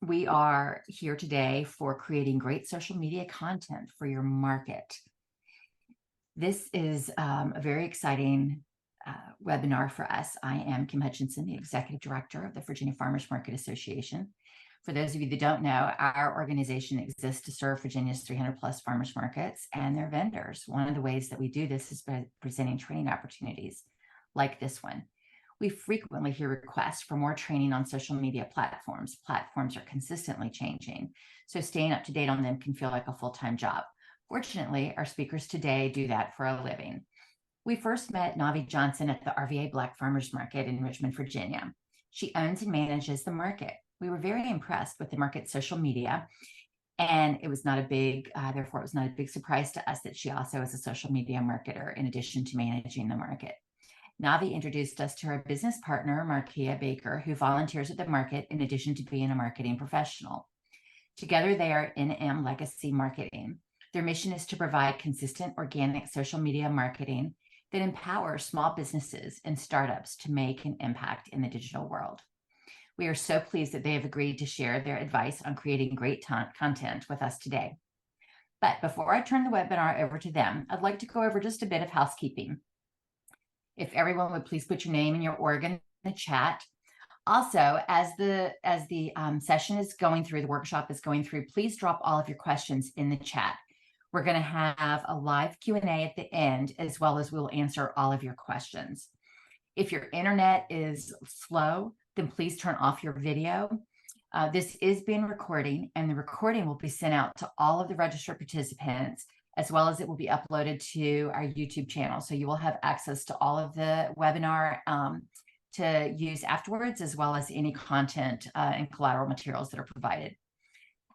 We are here today for creating great social media content for your market. This is a very exciting webinar for us. I am Kim Hutchinson, the Executive Director of the Virginia Farmers Market Association. For those of you that don't know, our organization exists to serve Virginia's 300 plus farmers markets and their vendors. One of the ways that we do this is by presenting training opportunities like this one. We frequently hear requests for more training on social media platforms. Platforms are consistently changing, so staying up to date on them can feel like a full-time job. Fortunately, our speakers today do that for a living. We first met Navi Johnson at the RVA Black Farmers Market in Richmond, Virginia. She owns and manages the market. We were very impressed with the market's social media, and it was not a big, therefore it was not a big surprise to us that she also is a social media marketer in addition to managing the market. Navi introduced us to her business partner, Markia Baker, who volunteers at the market in addition to being a marketing professional. Together, they are NM Legacy Marketing. Their mission is to provide consistent organic social media marketing that empowers small businesses and startups to make an impact in the digital world. We are so pleased that they have agreed to share their advice on creating great content with us today. But before I turn the webinar over to them, I'd like to go over just a bit of housekeeping. If everyone would please put your name and your org in the chat. Also, as the session is going through, the workshop is going through, please drop all of your questions in the chat. We're going to have a live Q&A at the end, as well as we'll answer all of your questions. If your internet is slow, then please turn off your video. This is being recorded, and the recording will be sent out to all of the registered participants, as well as it will be uploaded to our YouTube channel. So you will have access to all of the webinar to use afterwards, as well as any content and collateral materials that are provided.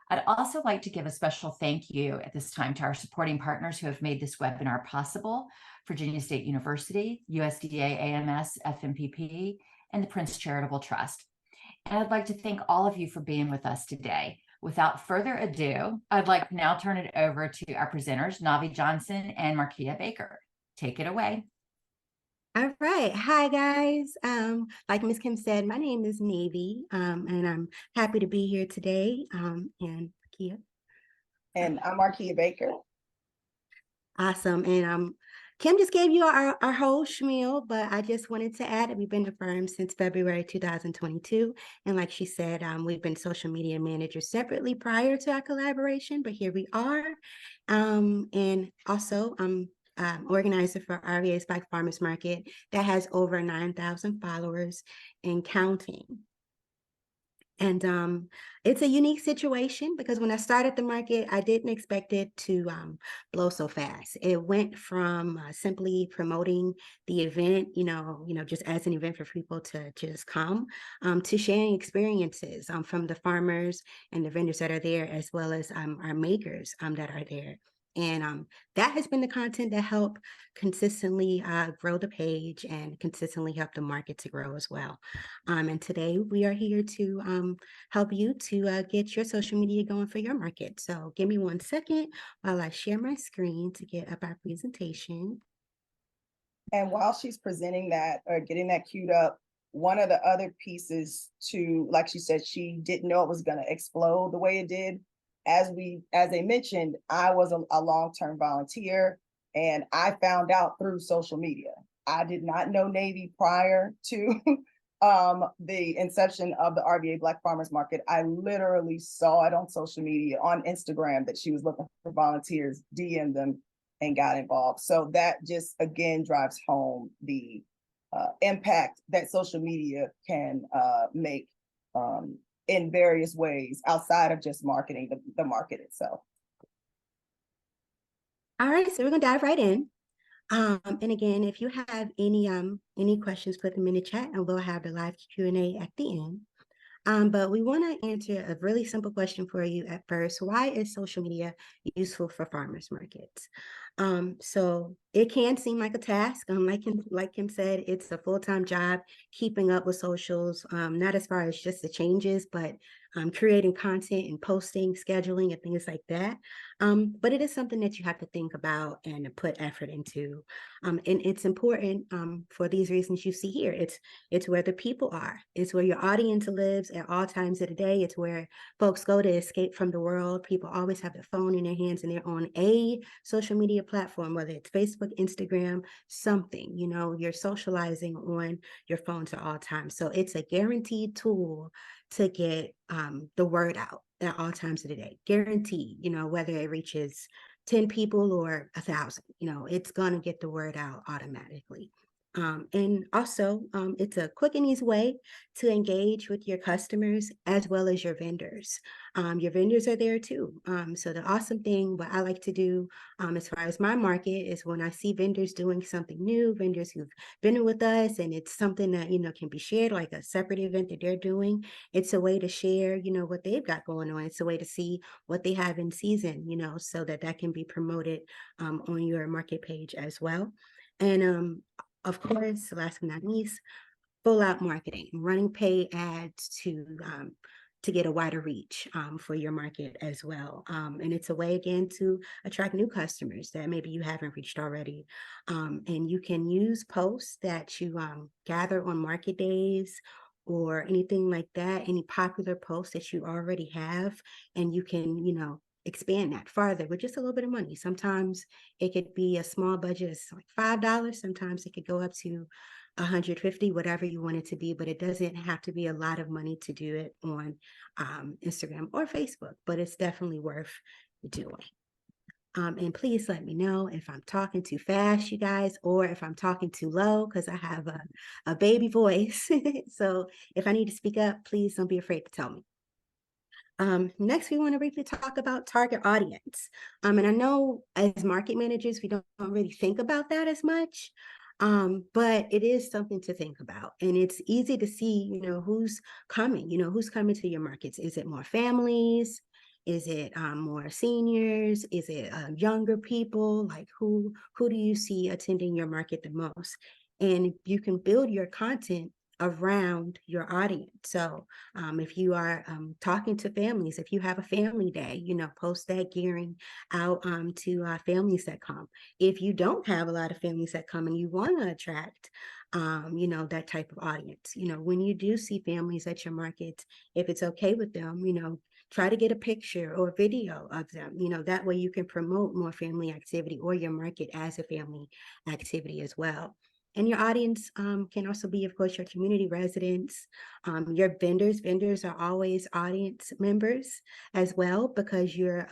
I'd also like to give a special thank you at this time to our supporting partners who have made this webinar possible: Virginia State University, USDA AMS, FMPP, and the Prince Charitable Trust. And I'd like to thank all of you for being with us today. Without further ado, I'd like to now turn it over to our presenters, Navi Johnson and Markia Baker. Take it away. All right. Hi, guys. Like Ms. Kim said, my name is Navi, and I'm happy to be here today. And Markia. And I'm Markia Baker. Awesome. And Kim just gave you our whole spiel, but I just wanted to add that we've been a firm since February 2022. And like she said, we've been social media managers separately prior to our collaboration, but here we are. And also, organizer for RVA's Black Farmers Market that has over 9,000 followers and counting. And it's a unique situation because when I started the market, I didn't expect it to blow so fast. It went from simply promoting the event, just as an event for people to just come, to sharing experiences from the farmers and the vendors that are there, as well as our makers that are there. And that has been the content that helped consistently grow the page and consistently help the market to grow as well. And today we are here to help you to get your social media going for your market. So give me 1 second while I share my screen to get up our presentation. And while she's presenting that or getting that queued up, one of the other pieces to, like she said, she didn't know it was going to explode the way it did. As they mentioned, I was a long-term volunteer, and I found out through social media. I did not know Navi prior to the inception of the RVA Black Farmers Market. I literally saw it on social media, on Instagram, that she was looking for volunteers, DM'd them, and got involved. So that just, again, drives home the impact that social media can make in various ways outside of just marketing the market itself. All right, so we're gonna dive right in. And again, if you have any questions, put them in the chat and we'll have the live Q&A at the end. But we want to answer a really simple question for you at first. Why is social media useful for farmers markets? So it can seem like a task. Like Kim said, it's a full-time job keeping up with socials, not as far as just the changes, but creating content and posting, scheduling, and things like that. But it is something that you have to think about and to put effort into. And it's important for these reasons you see here. It's where the people are. It's where your audience lives at all times of the day. It's where folks go to escape from the world. People always have their phone in their hands and they're on a social media platform, whether it's Facebook, Instagram, something, you're socializing on your phones at all times. So it's a guaranteed tool to get the word out at all times of the day. Guaranteed, whether it reaches 10 people or 1,000, it's going to get the word out automatically. And also, it's a quick and easy way to engage with your customers as well as your vendors. Your vendors are there too. So the awesome thing, what I like to do as far as my market is when I see vendors doing something new, vendors who've been with us, and it's something that, can be shared, like a separate event that they're doing. It's a way to share, what they've got going on. It's a way to see what they have in season, so that can be promoted on your market page as well. And of course, last but not least, full out marketing, running paid ads to get a wider reach for your market as well. And it's a way, again, to attract new customers that maybe you haven't reached already. And you can use posts that you gather on market days or anything like that, any popular posts that you already have, and you can, expand that farther with just a little bit of money. Sometimes it could be a small budget, it's like $5. Sometimes it could go up to 150, whatever you want it to be, but it doesn't have to be a lot of money to do it on Instagram or Facebook, but it's definitely worth doing. And please let me know if I'm talking too fast, you guys, or if I'm talking too low, because I have a baby voice. So if I need to speak up, please don't be afraid to tell me. Next, we want to briefly talk about target audience. And I know as market managers, we don't really think about that as much, but it is something to think about. And it's easy to see, who's coming, who's coming to your markets. Is it more families? Is it more seniors? Is it younger people? Like who do you see attending your market the most? And you can build your content around your audience. So if you are talking to families, if you have a family day, post that gearing out to families that come. If you don't have a lot of families that come and you want to attract that type of audience, when you do see families at your markets, if it's okay with them, try to get a picture or video of them, that way you can promote more family activity or your market as a family activity as well. And your audience can also be, of course, your community residents, your vendors. Vendors are always audience members as well because you're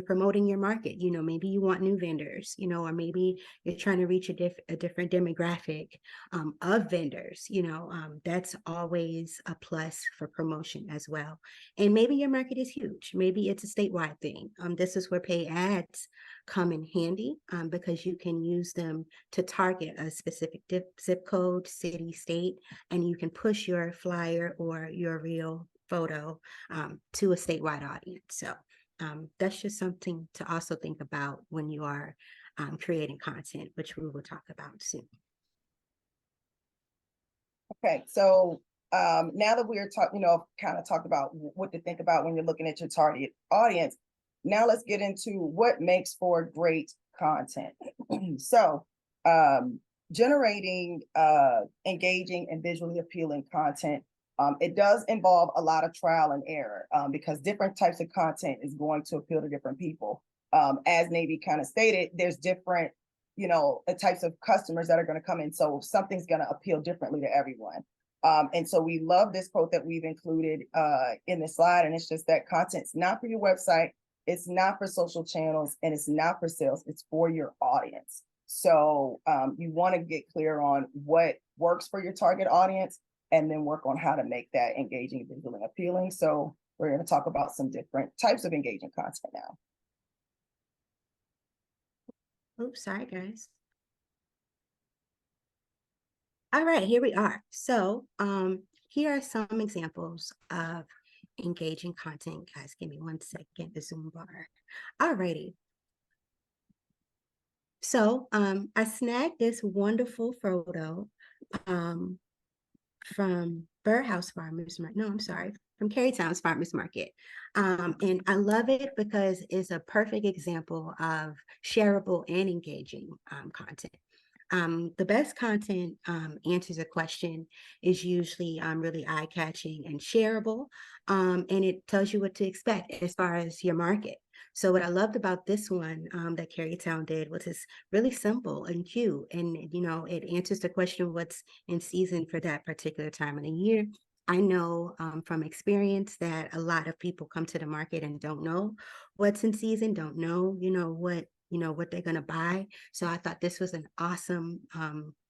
promoting your market. Maybe you want new vendors, or maybe you're trying to reach a different demographic of vendors. That's always a plus for promotion as well. And maybe your market is huge. Maybe it's a statewide thing. This is where paid ads come in handy because you can use them to target a specific zip code, city, state, and you can push your flyer or your real photo to a statewide audience. So that's just something to also think about when you are creating content, which we will talk about soon. Okay, so now that we're kind of talked about what to think about when you're looking at your target audience, now let's get into what makes for great content. So generating engaging and visually appealing content, it does involve a lot of trial and error because different types of content is going to appeal to different people. As Navy kind of stated, there's different the types of customers that are going to come in. So something's going to appeal differently to everyone. And so we love this quote that we've included in the slide. And it's just that content's not for your website. It's not for social channels and it's not for sales. It's for your audience. So you want to get clear on what works for your target audience and then work on how to make that engaging, visually appealing. So we're going to talk about some different types of engaging content now. Oops, sorry, guys. All right, here we are. So here are some examples of engaging content. Guys, give me 1 second, the Zoom bar. All righty. So I snagged this wonderful photo um, from Burr House Farmers Market. No, I'm sorry, from Carytown's Farmers Market. And I love it because it's a perfect example of shareable and engaging content. The best content answers a question is usually really eye-catching and shareable, and it tells you what to expect as far as your market. So what I loved about this one that Carytown did was it's really simple and cute, and it answers the question what's in season for that particular time of the year. I know from experience that a lot of people come to the market and don't know what's in season, don't know, what they're going to buy. So I thought this was an awesome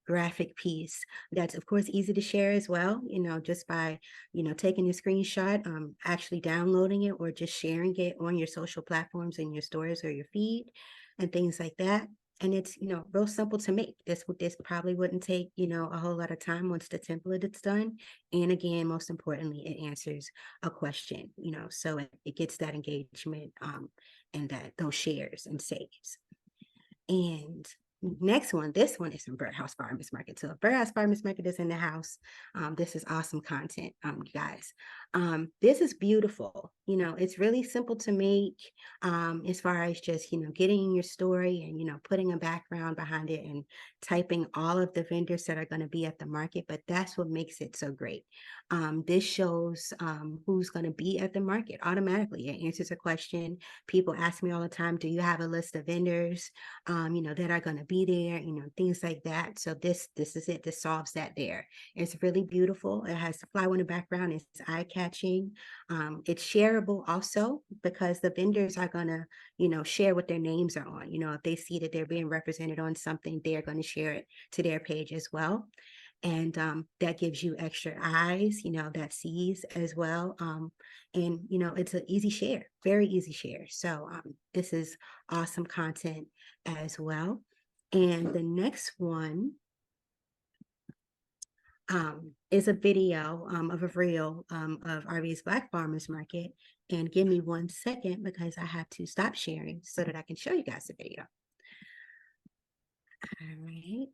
graphic piece that's of course easy to share as well, just by, taking a screenshot, actually downloading it or just sharing it on your social platforms in your stores or your feed and things like that. And it's, real simple to make. This probably wouldn't take, a whole lot of time once the template is done. And again, most importantly, it answers a question, so it gets that engagement and those shares and saves. And next one, this one is from Burr House Farmers Market. So if Burr House Farmers Market is in the house, this is awesome content, you guys. This is beautiful. It's really simple to make as far as just, getting your story and, putting a background behind it and typing all of the vendors that are going to be at the market. But that's what makes it so great. This shows who's going to be at the market automatically. It answers a question. People ask me all the time, do you have a list of vendors, that are going to be there, things like that. So this is it. This solves that there. It's really beautiful. It has the flower in the background. It's eye-catching. It's shareable also because the vendors are going to, share what their names are on. If they see that they're being represented on something, they're going to share it to their page as well. And that gives you extra eyes, that sees as well. And, it's an easy share, very easy share. So this is awesome content as well. And the next one is a video of a reel of RV's Black Farmers Market. And give me 1 second because I have to stop sharing so that I can show you guys the video. All right.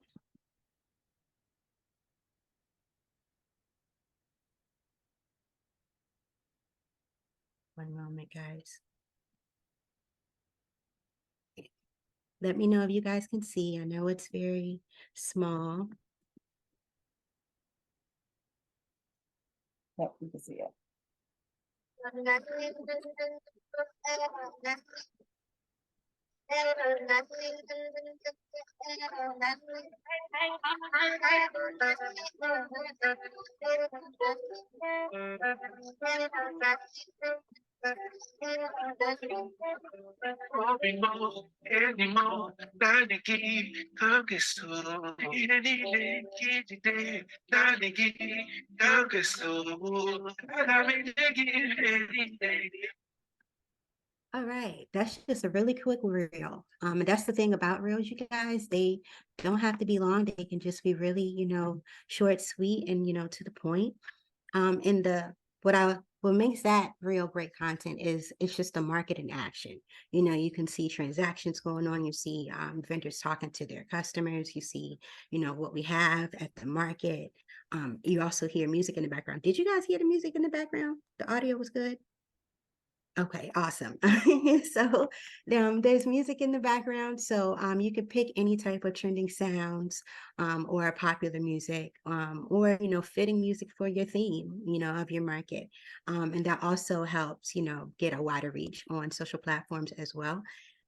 One moment, guys. Let me know if you guys can see. I know it's very small. Yep, we can see it. All right, that's just a really quick reel. And that's the thing about reels, you guys, they don't have to be long. They can just be really, short, sweet, and to the point. And what makes that real great content is it's just the market in action. You can see transactions going on, you see vendors talking to their customers, you see, what we have at the market. You also hear music in the background. Did you guys hear the music in the background? The audio was good. Okay, awesome. So there's music in the background, so you can pick any type of trending sounds or popular music or fitting music for your theme, of your market. And that also helps, get a wider reach on social platforms as well.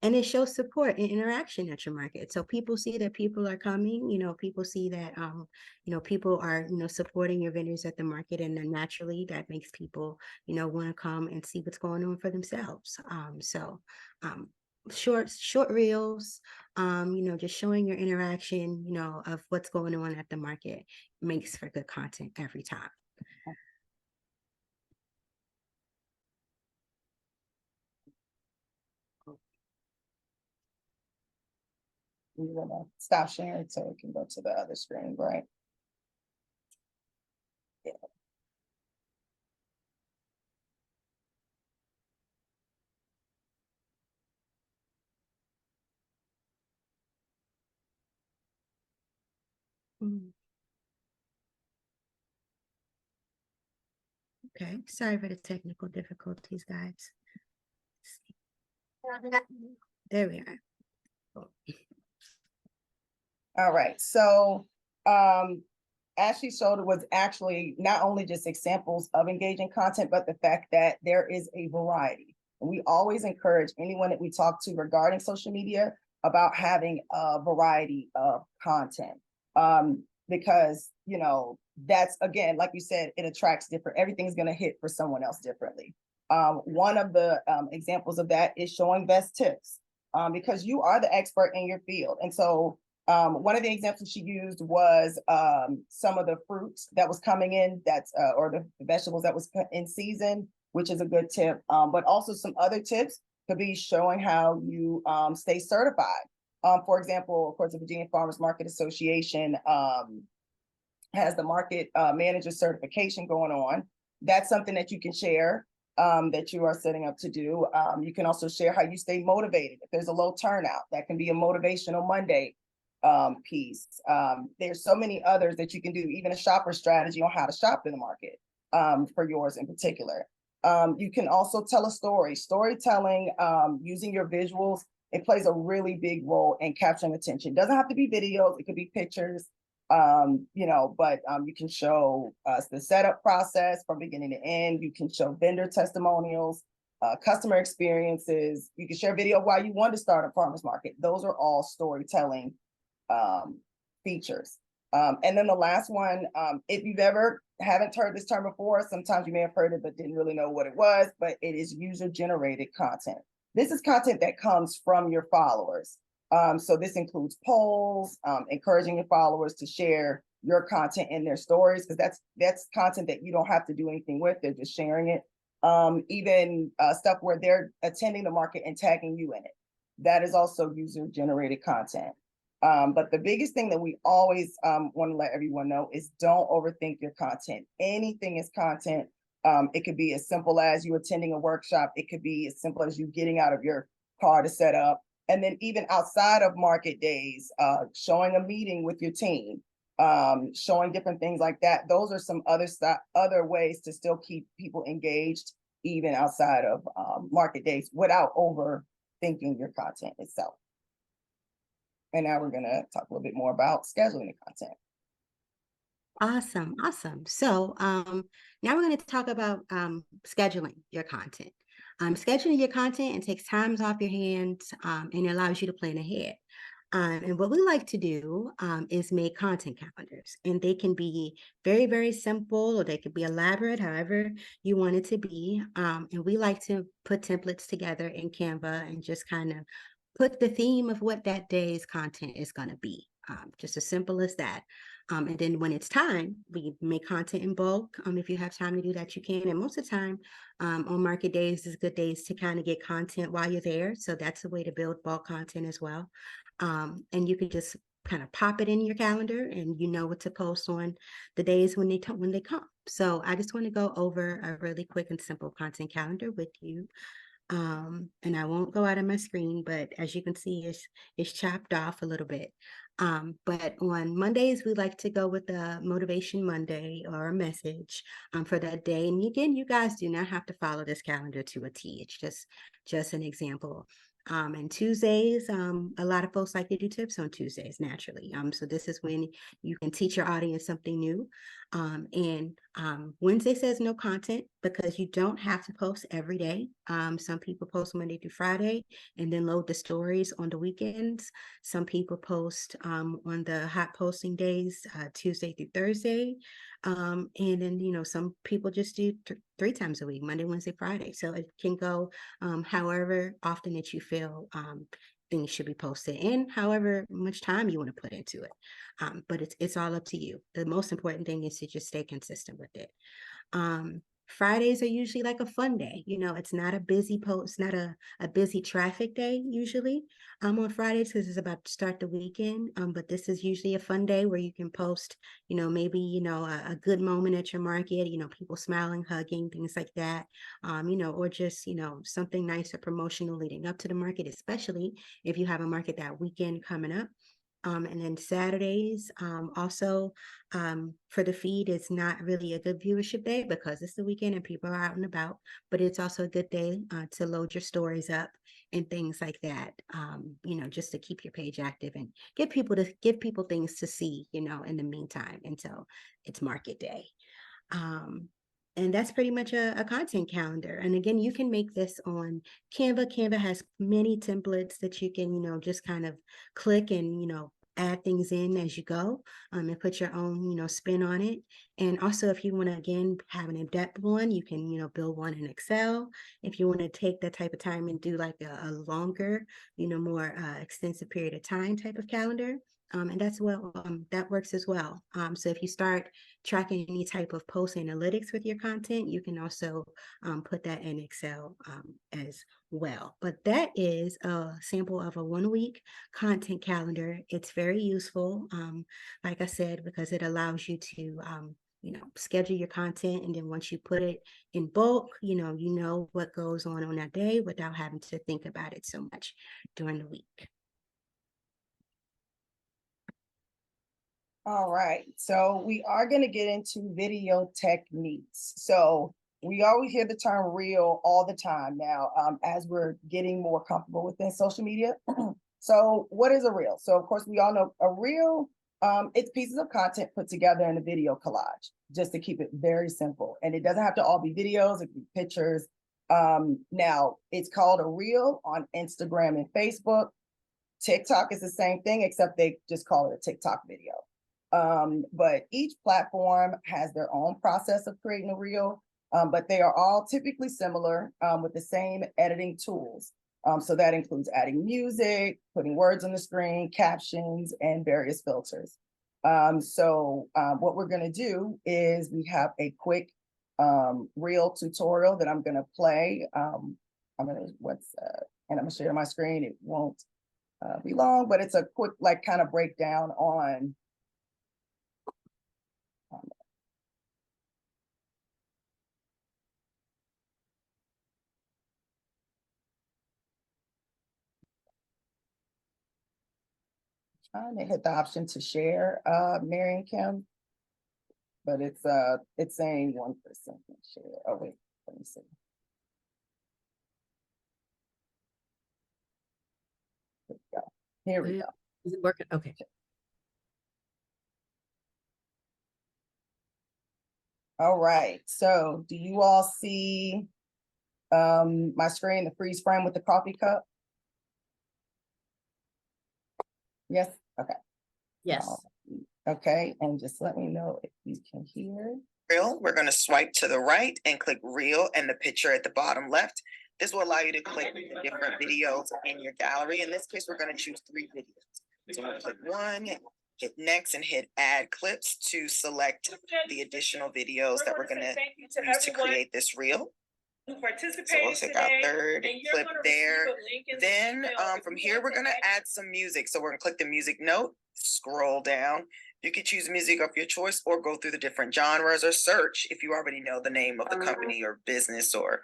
And it shows support and interaction at your market. So people see that people are coming, people see that people are, supporting your vendors at the market, and then naturally that makes people want to come and see what's going on for themselves. So short reels, just showing your interaction, of what's going on at the market makes for good content every time. We're gonna stop sharing so we can go to the other screen, right? Yeah. Mm. Okay, sorry for the technical difficulties, guys. There we are. All right, so as she showed, it was actually not only just examples of engaging content, but the fact that there is a variety. And we always encourage anyone that we talk to regarding social media about having a variety of content. Because, you know, that's, again, like you said, it attracts different, everything's going to hit for someone else differently. One of the examples of that is showing best tips, because you are the expert in your field. And so one of the examples she used was some of the fruits that was coming in, that's or the vegetables that was in season, which is a good tip. But also some other tips could be showing how you stay certified. For example, of course, the Virginia Farmers Market Association has the market manager certification going on. That's something that you can share, that you are setting up to do. You can also share how you stay motivated. If there's a low turnout, that can be a motivational Monday piece. There's so many others that you can do, even a shopper strategy on how to shop in the market for yours in particular. You can also tell a story. Storytelling, using your visuals, it plays a really big role in capturing attention. It doesn't have to be videos, it could be pictures, you know, but you can show us the setup process from beginning to end. You can show vendor testimonials, customer experiences. You can share video while you want to start a farmer's market. Those are all storytelling features. And then the last one, if you've ever haven't heard this term before, sometimes you may have heard it but didn't really know what it was, but it is user-generated content. This is content that comes from your followers. So this includes polls, encouraging your followers to share your content in their stories, because that's content that you don't have to do anything with, they're just sharing it. Even stuff where they're attending the market and tagging you in it. That is also user-generated content. But the biggest thing that we always want to let everyone know is don't overthink your content. Anything is content. It could be as simple as you attending a workshop. It could be as simple as you getting out of your car to set up. And then even outside of market days, showing a meeting with your team, showing different things like that. Those are some other ways to still keep people engaged, even outside of market days, without overthinking your content itself. And now we're going to talk a little bit more about scheduling the content. Awesome, awesome. So now we're going to talk about scheduling your content. Scheduling your content, it takes times off your hands and it allows you to plan ahead. And what we like to do is make content calendars, and they can be very, very simple, or they could be elaborate, however you want it to be. And we like to put templates together in Canva and just kind of put the theme of what that day's content is going to be. Just as simple as that. And then when it's time, we make content in bulk. If you have time to do that, you can. And most of the time on market days is good days to kind of get content while you're there. So that's a way to build bulk content as well. And you can just kind of pop it in your calendar and you know what to post on the days when they come. So I just want to go over a really quick and simple content calendar with you. And I won't go out of my screen, but as you can see, it's chopped off a little bit. But on Mondays, we like to go with a Motivation Monday or a message for that day. And again, you guys do not have to follow this calendar to a T. It's just an example. And Tuesdays, a lot of folks like to do tips on Tuesdays naturally. So this is when you can teach your audience something new. And Wednesday says no content because you don't have to post every day. Some people post Monday through Friday and then load the stories on the weekends. Some people post on the hot posting days, Tuesday through Thursday. And then, you know, some people just do 3 times a week, Monday, Wednesday, Friday. So it can go however often that you feel things should be posted in, however much time you want to put into it. But it's all up to you. The most important thing is to just stay consistent with it. Fridays are usually like a fun day. You know, it's not a busy post, not a busy traffic day usually on Fridays because it's about to start the weekend. But this is usually a fun day where you can post, you know, maybe, you know, a good moment at your market, you know, people smiling, hugging, things like that, you know, or just, you know, something nice or promotional leading up to the market, especially if you have a market that weekend coming up. And then Saturdays, also for the feed, it's not really a good viewership day because it's the weekend and people are out and about, but it's also a good day to load your stories up and things like that. Just to keep your page active and give people things to see, in the meantime until it's market day. Um, and that's pretty much a content calendar. And again, you can make this on Canva. Canva has many templates that you can, just kind of click and, add things in as you go, and put your own, spin on it. And also, if you want to, again, have an in-depth one, you can, build one in Excel. If you want to take that type of time and do like a longer, more extensive period of time type of calendar, and that works as well. So if you start tracking any type of post analytics with your content, you can also put that in Excel as well. But that is a sample of a 1 week content calendar. It's very useful, like I said, because it allows you to schedule your content, and then once you put it in bulk, you know what goes on that day without having to think about it so much during the week. All right, so we are going to get into video techniques. So we always hear the term reel all the time now, as we're getting more comfortable within social media. So what is a reel? So of course we all know a reel, it's pieces of content put together in a video collage, just to keep it very simple. And it doesn't have to all be videos, it can be pictures. Now it's called a reel on Instagram and Facebook. TikTok is the same thing, except they just call it a TikTok video. But each platform has their own process of creating a reel, but they are all typically similar, with the same editing tools. So that includes adding music, putting words on the screen, captions, and various filters. What we're going to do is we have a quick reel tutorial that I'm going to play. And I'm going to share my screen. It won't be long, but it's a quick kind of breakdown on trying to hit the option to share, Mary and Kim, but it's saying 1% share. Oh wait, let me see. Here we go. Here we go. Is it working? Okay. All right. So do you all see my screen, the freeze frame with the coffee cup? Yes. Okay. Yes. Okay. And just let me know if you can hear. Reel, we're going to swipe to the right and click reel and the picture at the bottom left. This will allow you to click the different videos in your gallery. In this case, we're going to choose 3 videos. So we'll click 1, hit next, and hit add clips to select the additional videos that we're going to use to create this reel. So we'll take our 3rd clip there. Then from here, we're going to add some music. So we're going to click the music note, scroll down. You can choose music of your choice or go through the different genres or search if you already know the name of the company or business or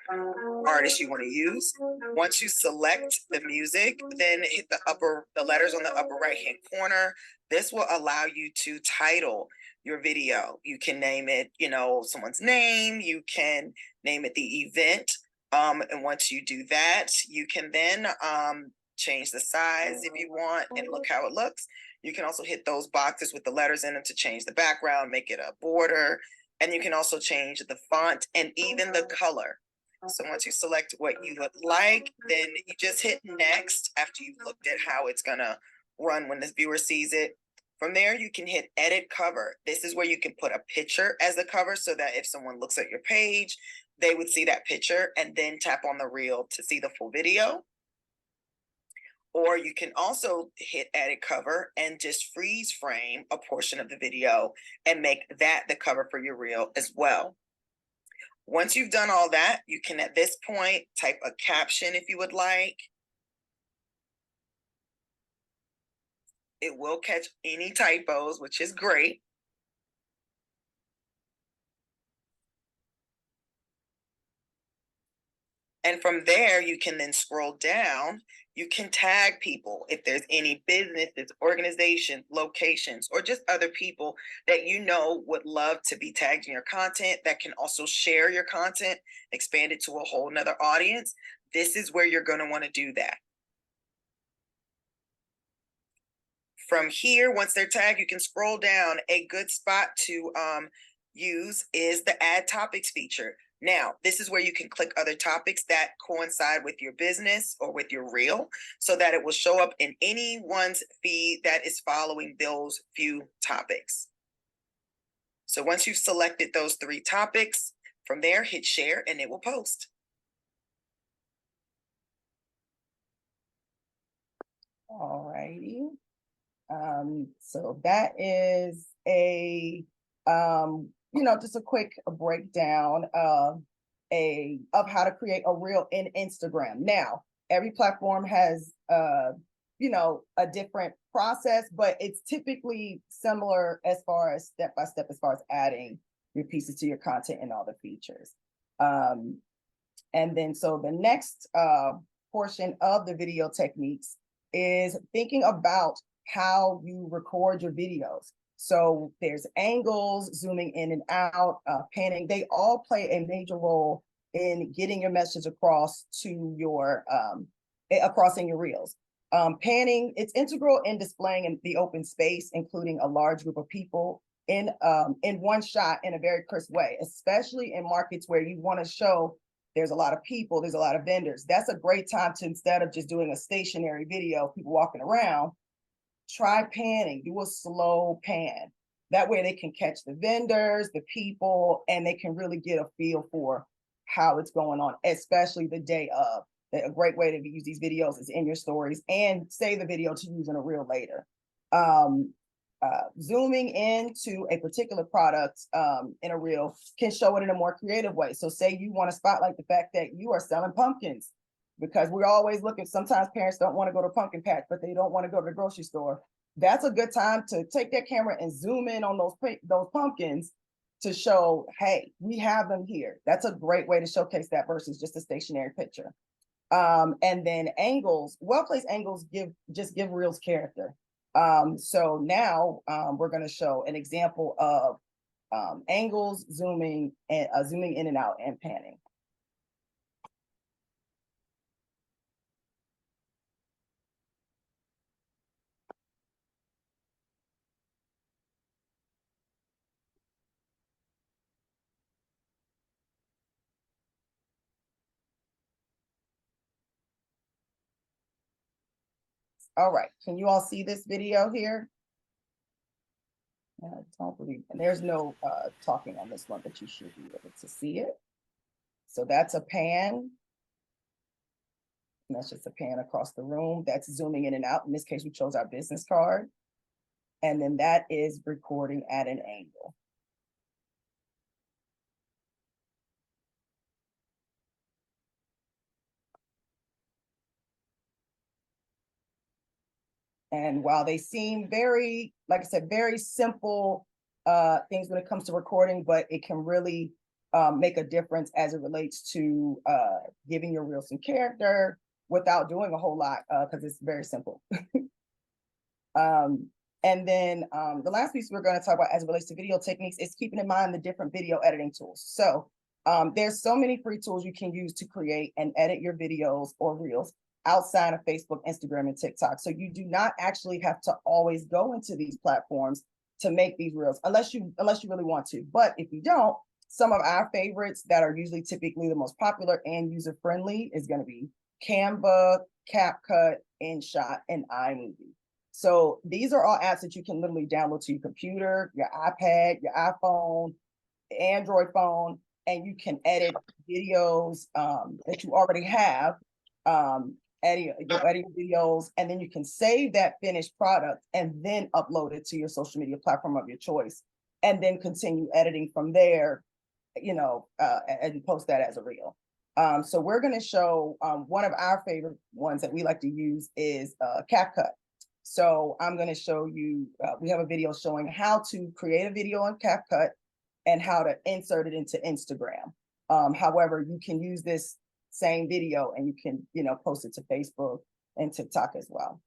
artist you want to use. Once you select the music, then hit the letters on the upper right-hand corner. This will allow you to title your video. You can name it, someone's name. You can name it the event. And once you do that, you can then change the size if you want and look how it looks. You can also hit those boxes with the letters in them to change the background, make it a border, and you can also change the font and even the color. So once you select what you would like, then you just hit next after you've looked at how it's gonna run when the viewer sees it. From there, you can hit edit cover. This is where you can put a picture as the cover so that if someone looks at your page, they would see that picture and then tap on the reel to see the full video. Or you can also hit edit cover and just freeze frame a portion of the video and make that the cover for your reel as well. Once you've done all that, you can at this point type a caption if you would like. It will catch any typos, which is great. And from there, you can then scroll down. You can tag people if there's any businesses, organizations, locations, or just other people that you know would love to be tagged in your content that can also share your content, expand it to a whole nother audience. This is where you're going to want to do that. From here, once they're tagged, you can scroll down. A good spot to use is the add topics feature. Now, this is where you can click other topics that coincide with your business or with your reel so that it will show up in anyone's feed that is following those few topics. So once you've selected those 3 topics, from there, hit share and it will post. All righty. So that is a, just a quick breakdown of how to create a reel in Instagram. Now, every platform has, a different process, but it's typically similar as far as step by step, as far as adding your pieces to your content and all the features. And then, so the next portion of the video techniques is thinking about how you record your videos. So there's angles, zooming in and out, panning. They all play a major role in getting your message across to your across in your reels. Panning, it's integral in displaying in the open space, including a large group of people in one shot in a very crisp way, especially in markets where you want to show there's a lot of people, there's a lot of vendors. That's a great time to, instead of just doing a stationary video, people walking around, try panning, do a slow pan. That way they can catch the vendors, the people, and they can really get a feel for how it's going on, especially the day of. A great way to use these videos is in your stories and save the video to use in a reel later. Zooming into a particular product in a reel can show it in a more creative way. So say you want to spotlight the fact that you are selling pumpkins, because we're always looking, sometimes parents don't want to go to pumpkin patch, but they don't want to go to the grocery store. That's a good time to take that camera and zoom in on those pumpkins to show, hey, we have them here. That's a great way to showcase that versus just a stationary picture. And then angles, well-placed angles give reels character. So now we're going to show an example of angles, zooming in and out and panning. All right, can you all see this video here? I don't believe, and there's no talking on this one, but you should be able to see it. So that's a pan. And that's just a pan across the room. That's zooming in and out. In this case, we chose our business card. And then that is recording at an angle. And while they seem very, like I said, very simple things when it comes to recording, but it can really make a difference as it relates to giving your reel some character without doing a whole lot, because it's very simple. And then the last piece we're going to talk about as it relates to video techniques is keeping in mind the different video editing tools. So there's so many free tools you can use to create and edit your videos or reels outside of Facebook, Instagram, and TikTok. So you do not actually have to always go into these platforms to make these reels, unless you really want to. But if you don't, some of our favorites that are usually typically the most popular and user-friendly is going to be Canva, CapCut, InShot, and iMovie. So these are all apps that you can literally download to your computer, your iPad, your iPhone, Android phone, and you can edit videos that you already have, edit videos, and then you can save that finished product and then upload it to your social media platform of your choice, and then continue editing from there, and post that as a reel. So we're going to show one of our favorite ones that we like to use is CapCut. So I'm going to show you, we have a video showing how to create a video on CapCut and how to insert it into Instagram. However, you can use this same video and you can, post it to Facebook and TikTok as well.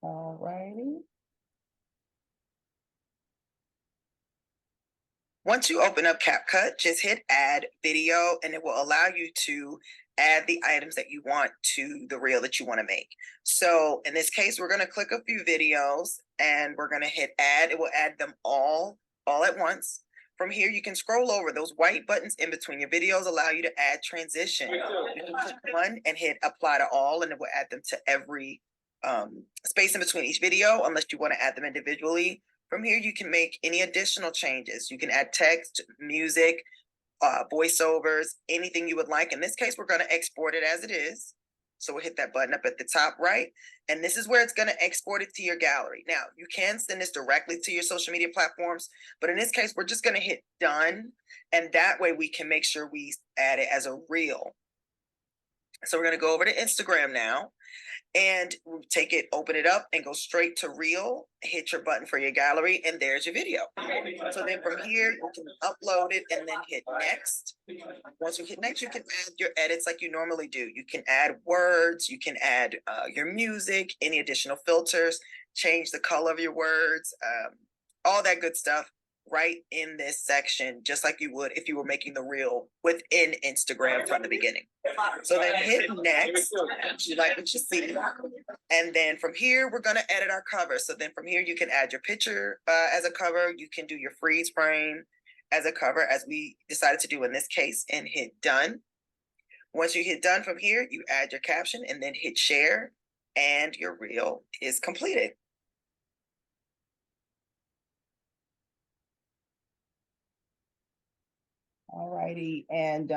All righty. Once you open up CapCut, just hit add video and it will allow you to add the items that you want to the reel that you want to make. So in this case, we're going to click a few videos and we're going to hit add. It will add them all at once. From here, you can scroll over. Those white buttons in between your videos allow you to add transition. You can click one and hit apply to all, and it will add them to every space in between each video, unless you want to add them individually. From here, you can make any additional changes. You can add text, music, voiceovers, anything you would like. In this case, we're going to export it as it is. So we'll hit that button up at the top right. And this is where it's going to export it to your gallery. Now, you can send this directly to your social media platforms, but in this case, we're just going to hit done. And that way we can make sure we add it as a reel. So we're going to go over to Instagram now. And take it, open it up, and go straight to reel, hit your button for your gallery, and there's your video. So then from here, you can upload it and then hit next. Once you hit next, you can add your edits like you normally do. You can add words, you can add your music, any additional filters, change the color of your words, all that good stuff right in this section, just like you would if you were making the reel within Instagram from the beginning. So then hit next, you like what you see. And then from here, we're gonna edit our cover. So then from here, you can add your picture as a cover. You can do your freeze frame as a cover, as we decided to do in this case, and hit done. Once you hit done from here, you add your caption and then hit share, and your reel is completed. All righty. And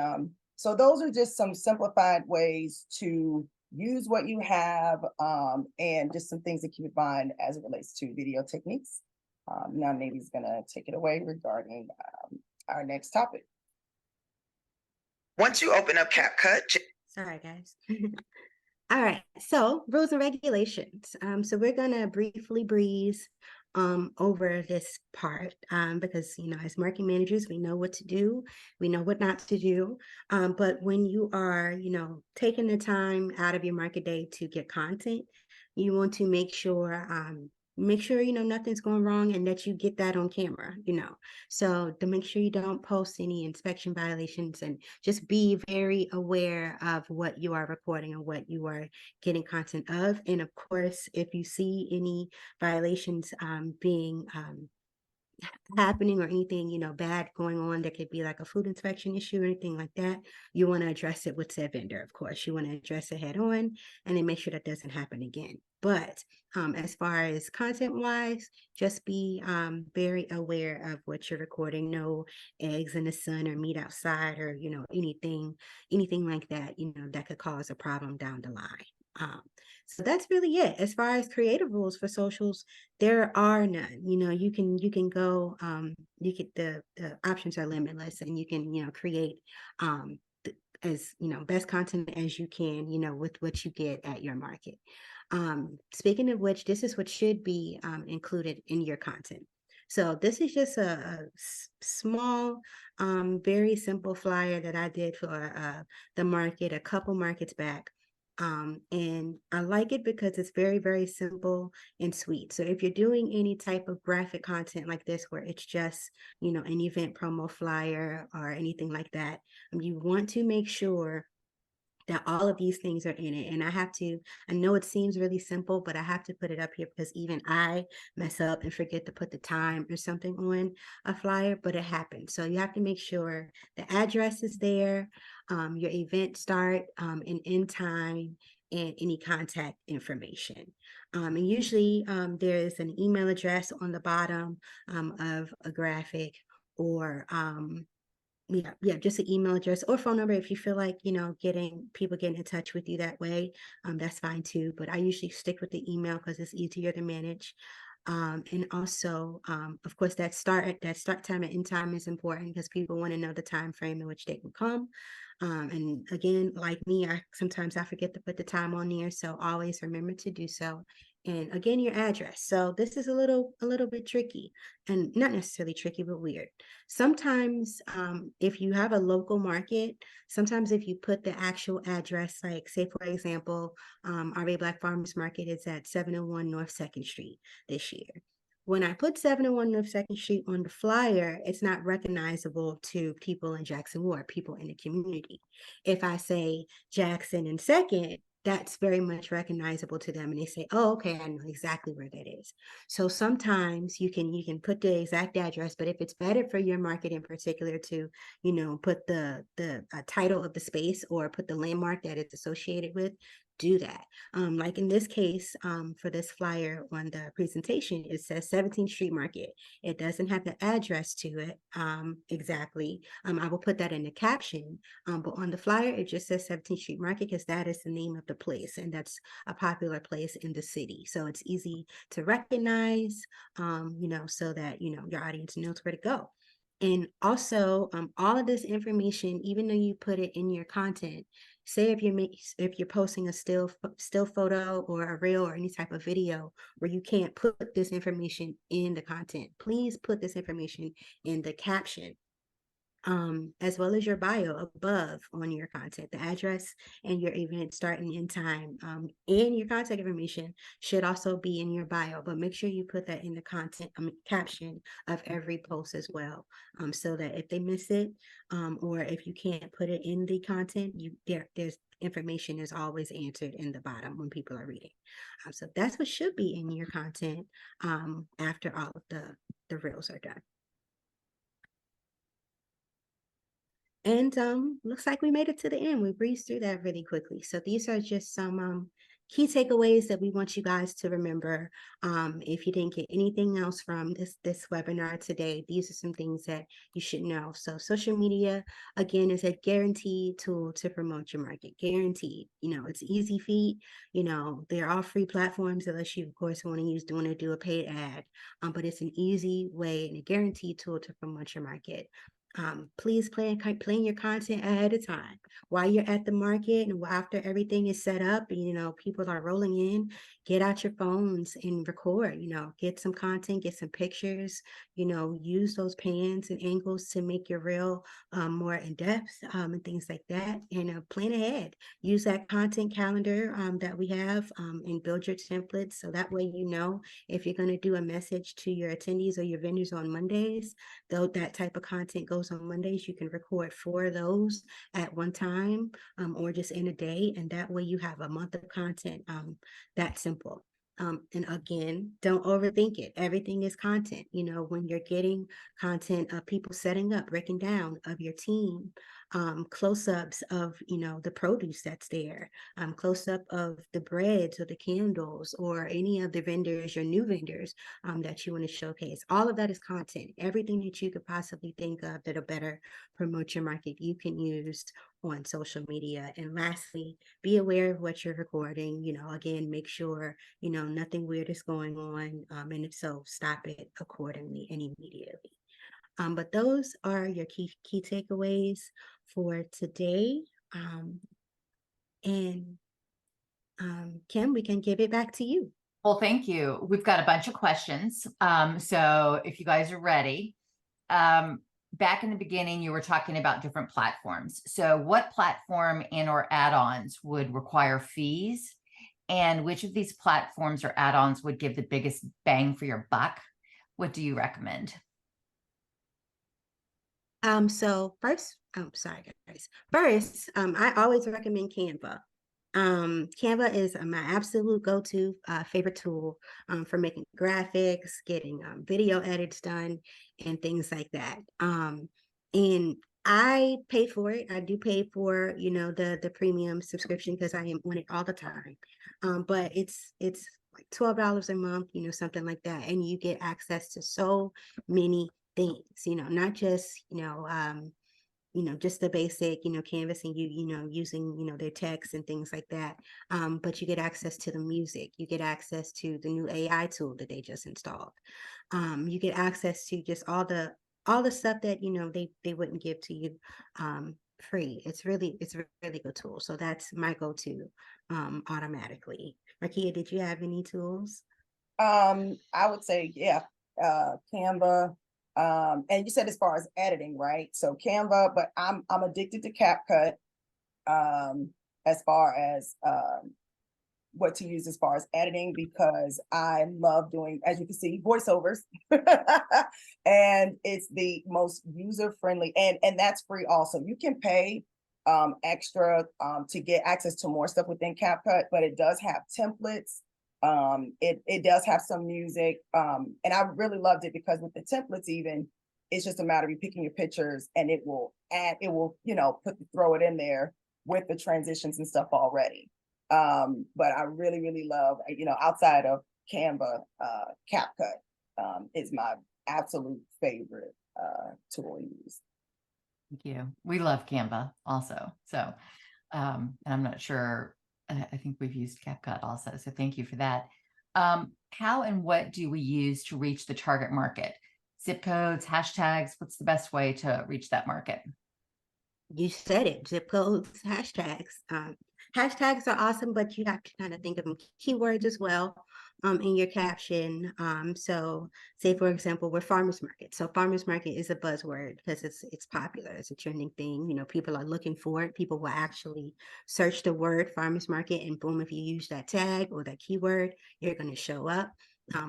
so those are just some simplified ways to use what you have, and just some things to keep in mind as it relates to video techniques. Now Navy's gonna take it away regarding our next topic. Once you open up CapCut, Sorry, guys. All right, so rules and regulations. So we're gonna briefly breeze over this part because as marketing managers, we know what to do, we know what not to do. But when you are taking the time out of your market day to get content, you want to make sure nothing's going wrong and that you get that on camera. So to make sure you don't post any inspection violations, and just be very aware of what you are recording and what you are getting content of. And of course, if you see any violations being happening, or anything bad going on, there could be like a food inspection issue or anything like that, you want to address it with said vendor. Of course, you want to address it head on and then make sure that doesn't happen again. But as far as content wise, just be very aware of what you're recording. No eggs in the sun or meat outside, or anything like that that could cause a problem down the line. So that's really it. As far as creative rules for socials, there are none. You can go, the options are limitless, and you can create as best content as you can with what you get at your market. Speaking of which, this is what should be included in your content. So this is just a small, very simple flyer that I did for the market a couple markets back. And I like it because it's very, very simple and sweet. So if you're doing any type of graphic content like this, where it's just, an event promo flyer or anything like that, you want to make sure that all of these things are in it. And I know it seems really simple, but I have to put it up here because even I mess up and forget to put the time or something on a flyer, but it happens. So you have to make sure the address is there, your event start and end time, and any contact information. And usually there is an email address on the bottom of a graphic, or just an email address or phone number. If you feel like getting in touch with you that way, that's fine too. But I usually stick with the email because it's easier to manage. And also, of course, that start time and end time is important because people want to know the time frame in which they can come. And again, like me, sometimes I forget to put the time on there, so always remember to do so. and again, your address. So this is a little bit tricky, and not necessarily tricky, but weird. Sometimes, if you have a local market, sometimes if you put the actual address, like say for example, RV Black Farmers Market is at 701 North 2nd Street this year. When I put 701 North 2nd Street on the flyer, it's not recognizable to people in Jackson Ward, people in the community. If I say Jackson and 2nd, that's very much recognizable to them, and they say, oh, okay, I know exactly where that is. So sometimes you can put the exact address, but if it's better for your market in particular to, put the title of the space or put the landmark that it's associated with, do that. Like in this case, for this flyer on the presentation, it says 17th Street Market. It doesn't have the address to it exactly. I will put that in the caption, but on the flyer, it just says 17th Street Market because that is the name of the place, and that's a popular place in the city. So it's easy to recognize, so that, your audience knows where to go. And also, all of this information, even though you put it in your content, say if you're posting a still photo or a reel or any type of video where you can't put this information in the content, please put this information in the caption, as well as your bio above on your content. The address and your event start and end time, and your contact information should also be in your bio, but make sure you put that in the content caption of every post as well, so that if they miss it, or if you can't put it in the content, there's information is always answered in the bottom when people are reading. So that's what should be in your content after all of the reels are done. And looks like we made it to the end. We breezed through that really quickly. So these are just some key takeaways that we want you guys to remember. If you didn't get anything else from this webinar today, these are some things that you should know. So social media, again, is a guaranteed tool to promote your market. Guaranteed. It's easy feat. They're all free platforms unless you, of course, want to do a paid ad. But it's an easy way and a guaranteed tool to promote your market. Please plan your content ahead of time while you're at the market, and after everything is set up, people are rolling in. Get out your phones and record, get some content, get some pictures, use those pans and angles to make your reel more in depth, and things like that. And plan ahead. Use that content calendar that we have, and build your templates so that way if you're going to do a message to your attendees or your vendors on Mondays, though that type of content goes on Mondays, you can record 4 of those at one time, or just in a day, and that way you have a month of content. That simple. And again, don't overthink it. Everything is content. When you're getting content of people setting up, breaking down of your team, close-ups of the produce that's there, close-up of the breads or the candles or any of the vendors, your new vendors that you want to showcase. All of that is content. Everything that you could possibly think of that'll better promote your market, you can use on social media. And lastly, be aware of what you're recording. Again, make sure nothing weird is going on, and if so, stop it accordingly and immediately. But those are your key takeaways for today. And Kim, we can give it back to you. Well, thank you. We've got a bunch of questions. So if you guys are ready, back in the beginning, you were talking about different platforms. So what platform and or add-ons would require fees? And which of these platforms or add-ons would give the biggest bang for your buck? What do you recommend? So first, sorry guys. First, I always recommend Canva. Canva is my absolute go-to favorite tool for making graphics, getting video edits done, and things like that. And I pay for it. I do pay for the premium subscription because I am on it all the time. But it's like $12 a month, something like that, and you get access to so many things. Not just just the basic, canvassing, using, their text and things like that. But you get access to the music. You get access to the new AI tool that they just installed. You get access to just all the stuff that, they wouldn't give to you free. It's a really good tool. So that's my go-to automatically. Markia, did you have any tools? I would say, yeah, Canva. And you said as far as editing, right? So Canva, but I'm addicted to CapCut. As far as what to use as far as editing, because I love doing, as you can see, voiceovers. And it's the most user friendly, and that's free also. You can pay extra to get access to more stuff within CapCut, but it does have templates. It does have some music. And I really loved it because with the templates, even it's just a matter of you picking your pictures and it will add, it will, throw it in there with the transitions and stuff already. But I really, really love, outside of Canva, CapCut is my absolute favorite tool to use. Thank you. We love Canva also. So, and I'm not sure, I think we've used CapCut also. So thank you for that. How and what do we use to reach the target market? Zip codes, hashtags, what's the best way to reach that market? You said it, zip codes, hashtags. Hashtags are awesome, but you have to kind of think of them keywords as well in your caption. So say, for example, we're farmers market. So farmers market is a buzzword because it's popular. It's a trending thing. People are looking for it. People will actually search the word farmers market, and boom, if you use that tag or that keyword, you're going to show up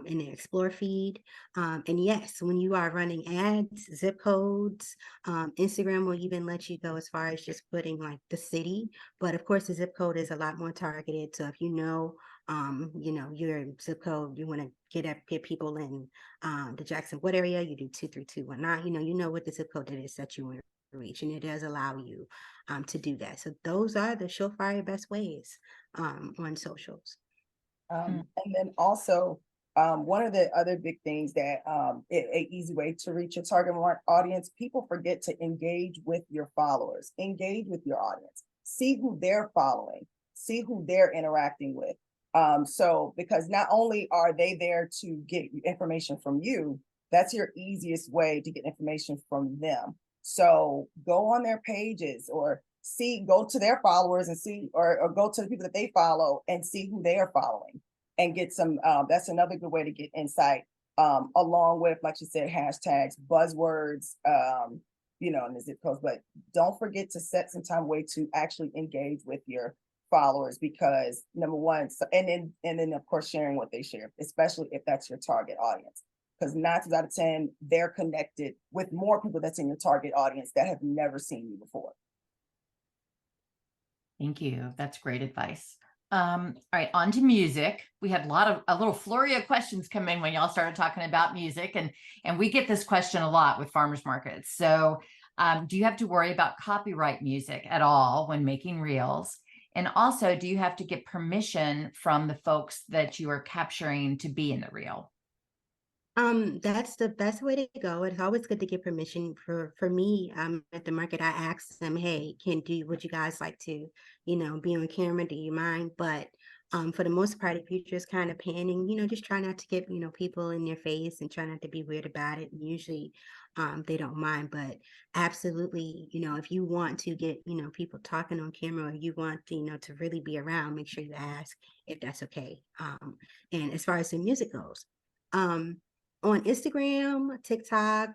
in the explore feed. And yes, when you are running ads, zip codes, Instagram will even let you go as far as just putting like the city, but of course the zip code is a lot more targeted. So if your zip code, you want to get people in the Jackson Wood area, you do 23219. You know what the zip code it is that you want to reach, and it does allow you to do that. So those are the surefire best ways on socials. And then also, one of the other big things that an easy way to reach your target audience, people forget to engage with your followers, engage with your audience, see who they're following, see who they're interacting with. So because not only are they there to get information from you, that's your easiest way to get information from them. So go on their pages or go to their followers and see, or go to the people that they follow and see who they are following and get some, that's another good way to get insight, along with, like you said, hashtags, buzzwords, and the zip codes. But don't forget to set some time away to actually engage with your followers, because number one, and then of course sharing what they share, especially if that's your target audience, because 9 times out of 10 they're connected with more people that's in your target audience that have never seen you before. Thank you. That's great advice. All right, on to music. We had a little flurry of questions come in when y'all started talking about music, and we get this question a lot with farmers markets. So do you have to worry about copyright music at all when making reels? And also, do you have to get permission from the folks that you are capturing to be in the reel? That's the best way to go. It's always good to get permission. For me, at the market, I ask them, hey, would you guys like to, be on camera? Do you mind? But for the most part, if you're just kind of panning, just try not to get, people in your face and try not to be weird about it. And usually they don't mind, but absolutely, if you want to get, people talking on camera, or you want, to really be around, make sure you ask if that's okay. And as far as the music goes, on Instagram, TikTok,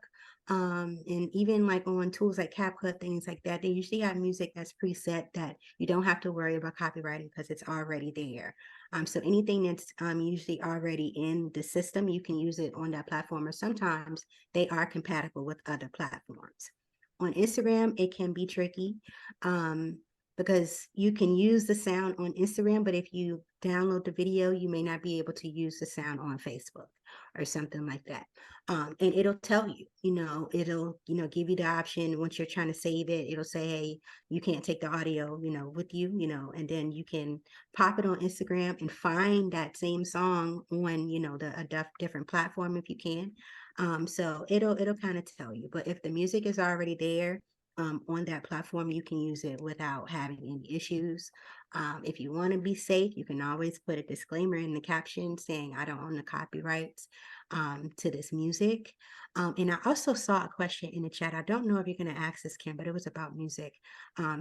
and even like on tools like CapCut, things like that, they usually have music that's preset that you don't have to worry about copywriting because it's already there. So anything that's usually already in the system, you can use it on that platform, or sometimes they are compatible with other platforms. On Instagram, it can be tricky. Because you can use the sound on Instagram, but if you download the video, you may not be able to use the sound on Facebook or something like that. And it'll tell you, it'll, give you the option once you're trying to save it. It'll say, hey, you can't take the audio, with you, and then you can pop it on Instagram and find that same song on, a different platform if you can. So it'll kind of tell you. But if the music is already there, on that platform, you can use it without having any issues. If you want to be safe, you can always put a disclaimer in the caption saying, I don't own the copyrights to this music. And I also saw a question in the chat. I don't know if you're going to ask this, Kim, but it was about music.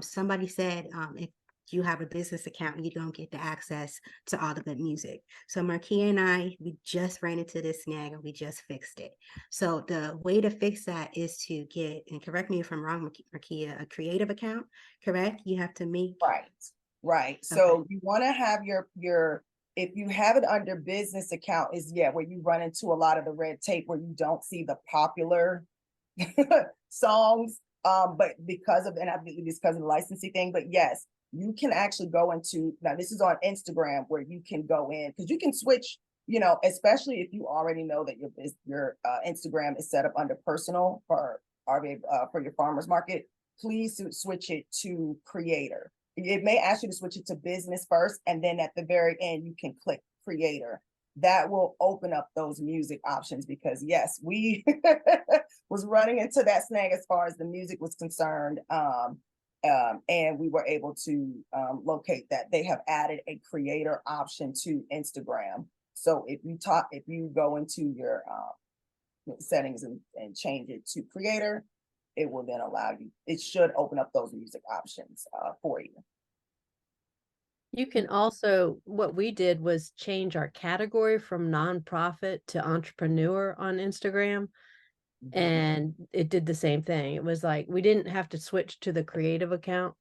Somebody said, if you have a business account and you don't get the access to all the good music. So Marquia and I, we just ran into this snag and we just fixed it. So the way to fix that is to get, and correct me if I'm wrong, Marquia, a creative account, correct? You have to make. Right, right. So you want to have your, if you have it under business account is, yeah, where you run into a lot of the red tape where you don't see the popular songs. But because of, and I believe it's because of the licensing thing, but yes, you can actually go into, now this is on Instagram where you can go in, because you can switch, you know, especially if you already know that your Instagram is set up under personal for your farmers market, please switch it to creator. It may ask you to switch it to business first, and then at the very end, you can click creator. That will open up those music options, because yes, we was running into that snag as far as the music was concerned. And we were able to locate that. They have added a creator option to Instagram. So if you go into your settings and change it to creator, it will then allow you, it should open up those music options for you. You can also, what we did was change our category from nonprofit to entrepreneur on Instagram. And it did the same thing. It was like, we didn't have to switch to the creative account.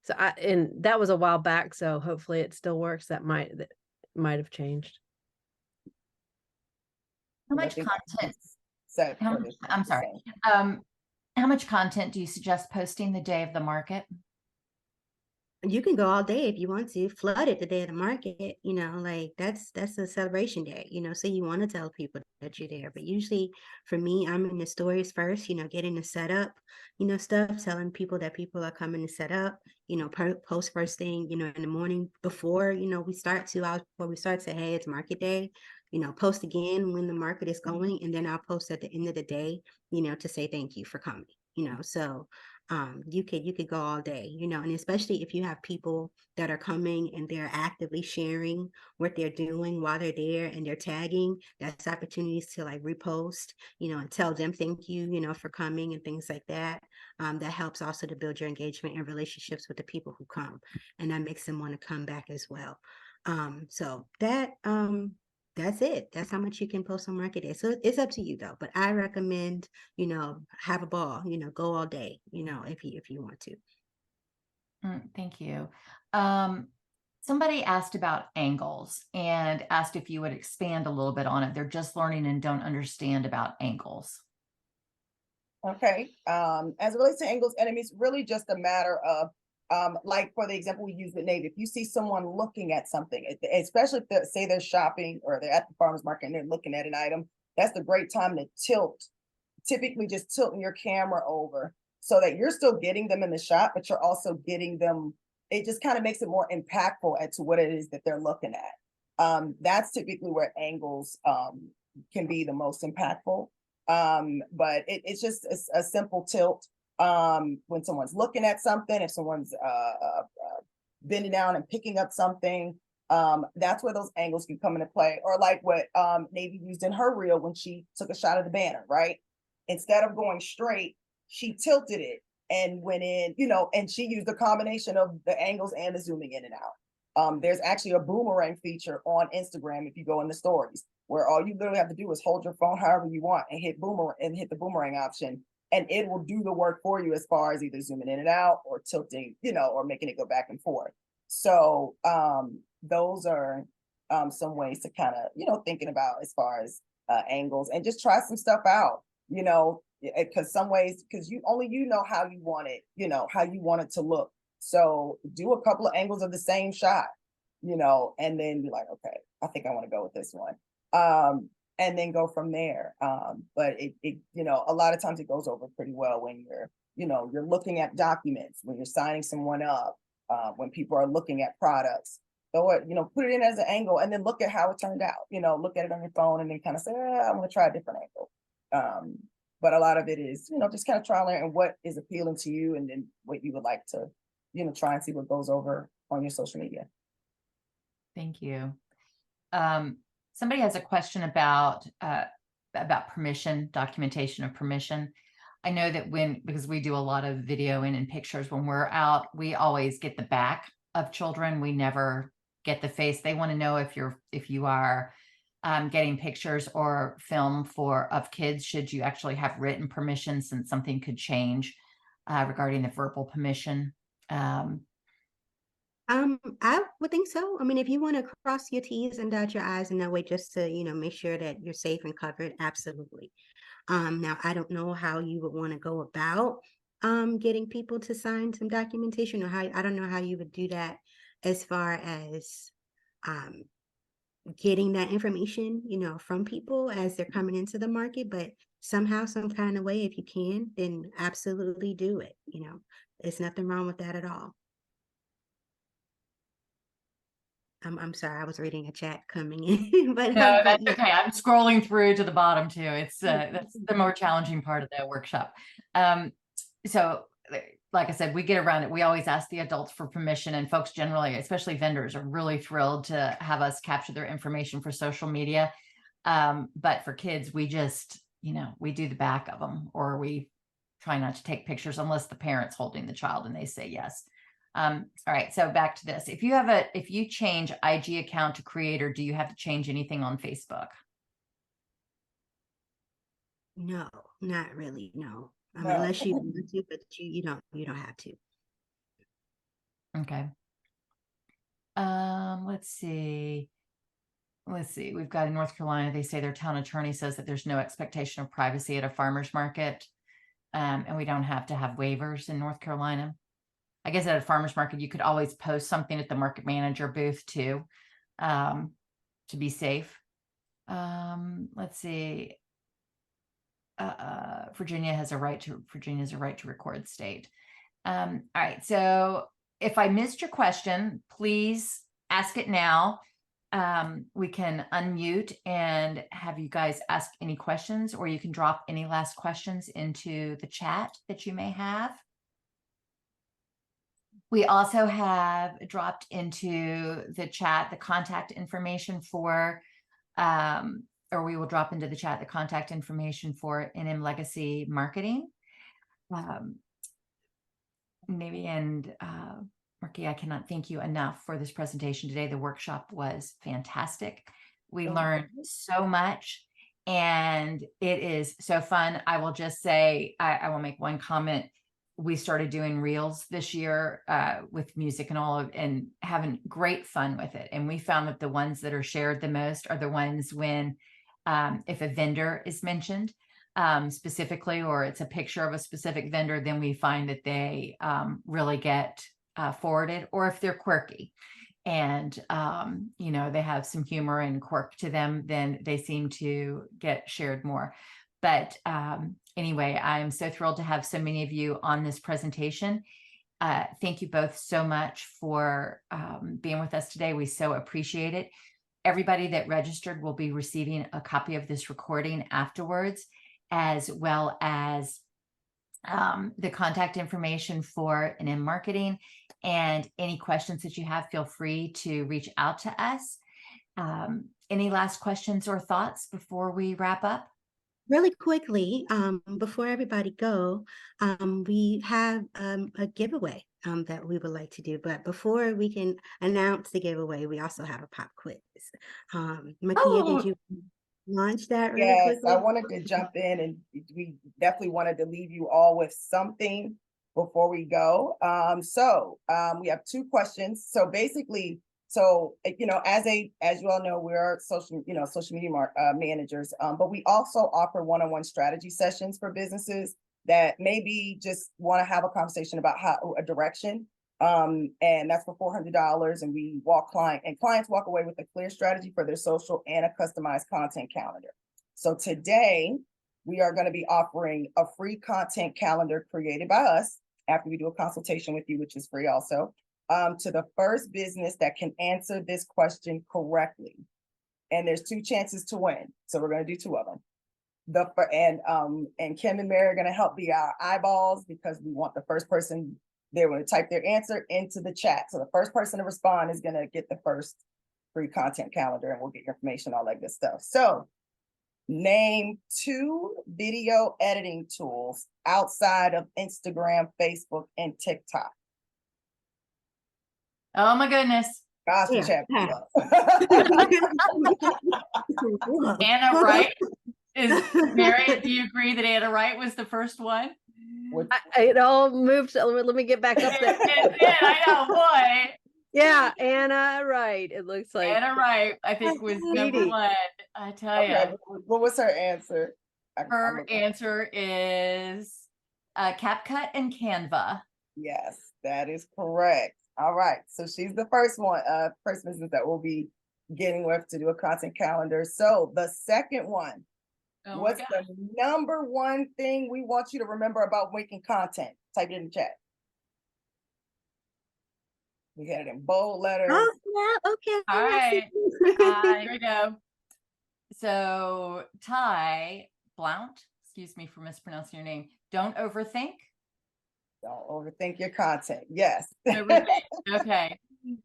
So and that was a while back. So hopefully it still works. That might have changed. How much content? Set How for much, this I'm the sorry. same. How much content do you suggest posting the day of the market? You can go all day if you want to, flood it the day of the market, you know, like that's a celebration day, you know, so you want to tell people that you're there. But usually for me, I'm in the stories first, you know, getting the setup, you know, stuff, telling people that people are coming to set up, you know, post first thing, you know, in the morning before, you know, we start to, hey, it's market day, you know, post again when the market is going, and then I'll post at the end of the day, you know, to say thank you for coming, you know. So you could go all day, you know, and especially if you have people that are coming and they're actively sharing what they're doing while they're there and they're tagging, that's opportunities to like repost, you know, and tell them thank you, you know, for coming and things like that. That helps also to build your engagement and relationships with the people who come, and that makes them want to come back as well. So that's it. That's how much you can post on market day. So it's up to you though, but I recommend, you know, have a ball, you know, go all day, you know, if you want to. Thank you. Somebody asked about angles and asked if you would expand a little bit on it. They're just learning and don't understand about angles. Okay. As it relates to angles, and it's really just a matter of like for the example we use with Nate, if you see someone looking at something, especially if say they're shopping or they're at the farmer's market and they're looking at an item, that's the great time to typically just tilting your camera over so that you're still getting them in the shot, but you're also getting them, it just kind of makes it more impactful as to what it is that they're looking at. That's typically where angles can be the most impactful. But it's just a simple tilt. When someone's looking at something, if someone's bending down and picking up something, that's where those angles can come into play. Or like what Navy used in her reel when she took a shot of the banner, right? Instead of going straight, she tilted it and went in, you know, and she used a combination of the angles and the zooming in and out. There's actually a boomerang feature on Instagram if you go in the stories, where all you literally have to do is hold your phone however you want and hit the boomerang option, and it will do the work for you as far as either zooming in and out or tilting, you know, or making it go back and forth. So those are some ways to kind of, you know, thinking about as far as angles, and just try some stuff out, you know, because some ways, because you know how you want it, you know, how you want it to look. So do a couple of angles of the same shot, you know, and then be like, okay, I think I want to go with this one. And then go from there. But it, you know, a lot of times it goes over pretty well when you're, you know, you're looking at documents, when you're signing someone up, when people are looking at products. So you know, put it in as an angle and then look at how it turned out. You know, look at it on your phone and then kind of say, I want to try a different angle. But a lot of it is, you know, just kind of try and learn and what is appealing to you, and then what you would like to, you know, try and see what goes over on your social media. Thank you. Somebody has a question about permission, documentation of permission. I know that because we do a lot of videoing and pictures, when we're out, we always get the back of children. We never get the face. They want to know if you are getting pictures or film of kids, should you actually have written permission, since something could change regarding the verbal permission. I would think so. I mean, if you want to cross your T's and dot your I's in that way, just to, make sure that you're safe and covered, absolutely. Now I don't know how you would want to go about getting people to sign some documentation, or I don't know how you would do that as far as um getting that information, from people as they're coming into the market, but somehow, some kind of way, if you can, then absolutely do it. There's nothing wrong with that at all. I'm sorry, I was reading a chat coming in, but No, but that's yeah. okay. I'm scrolling through to the bottom too. It's that's the more challenging part of the workshop. So like I said, we get around it. We always ask the adults for permission, and folks generally, especially vendors, are really thrilled to have us capture their information for social media. But for kids, we just, we do the back of them, or we try not to take pictures unless the parent's holding the child and they say yes. All right, so back to this. If you change IG account to creator, do you have to change anything on Facebook? No, not really. No. No. Unless you want to, but you don't have to. Okay. Let's see. We've got in North Carolina, they say their town attorney says that there's no expectation of privacy at a farmer's market. And we don't have to have waivers in North Carolina. I guess at a farmer's market, you could always post something at the market manager booth too, to be safe. Let's see. Virginia's a right to record state. All right. So if I missed your question, please ask it now. We can unmute and have you guys ask any questions, or you can drop any last questions into the chat that you may have. We also have dropped into the chat the contact information for, or we will drop into the chat the contact information for NM Legacy Marketing. Maybe, and Marky, I cannot thank you enough for this presentation today. The workshop was fantastic. We learned so much, and it is so fun. I will just say, I will make one comment. We started doing reels this year with music and all and having great fun with it. And we found that the ones that are shared the most are the ones when, if a vendor is mentioned specifically, or it's a picture of a specific vendor, then we find that they really get forwarded, or if they're quirky and, they have some humor and quirk to them, then they seem to get shared more. But anyway, I am so thrilled to have so many of you on this presentation. Thank you both so much for being with us today. We so appreciate it. Everybody that registered will be receiving a copy of this recording afterwards, as well as the contact information for NM Marketing. And any questions that you have, feel free to reach out to us. Any last questions or thoughts before we wrap up? Really quickly, before everybody go, we have a giveaway that we would like to do. But before we can announce the giveaway, we also have a pop quiz. Makia, did you launch that really Yes, quickly? I wanted to jump in, and we definitely wanted to leave you all with something before we go. We have 2 questions. So basically, as you all know, we're social media managers, but we also offer one-on-one strategy sessions for businesses that maybe just want to have a conversation about a direction. And that's for $400, and clients walk away with a clear strategy for their social and a customized content calendar. So today we are going to be offering a free content calendar created by us after we do a consultation with you, which is free also, to the first business that can answer this question correctly. And there's 2 chances to win. So we're going to do 2 of them. And Kim and Mary are going to help be our eyeballs, because we want the first person, they're going to type their answer into the chat. So the first person to respond is going to get the first free content calendar, and we'll get your information, all that good stuff. So Name 2 video editing tools outside of Instagram, Facebook, and TikTok. Oh my goodness. Gosh, the Yeah, chat. yeah. Anna Wright is Mary. Do you agree that Anna Wright was the first one? Which- It all moved. So let me get back up there. It did, I know, boy. Yeah, Anna, right. It looks like Anna Wright, I think, was number Edie. 1. I tell Okay, you. what was her answer? I'm Her looking. answer is CapCut and Canva. Yes, that is correct. All right, so she's the first business that will be getting with to do a content calendar. So the second one, Oh my what's gosh. the number one thing we want you to remember about making content? Type it in the chat. We had it in bold letters. Oh, yeah, okay. All I see. right. Here we go. So Ty Blount, excuse me for mispronouncing your name. Don't overthink. Don't overthink your content. Yes. Overthink. Okay.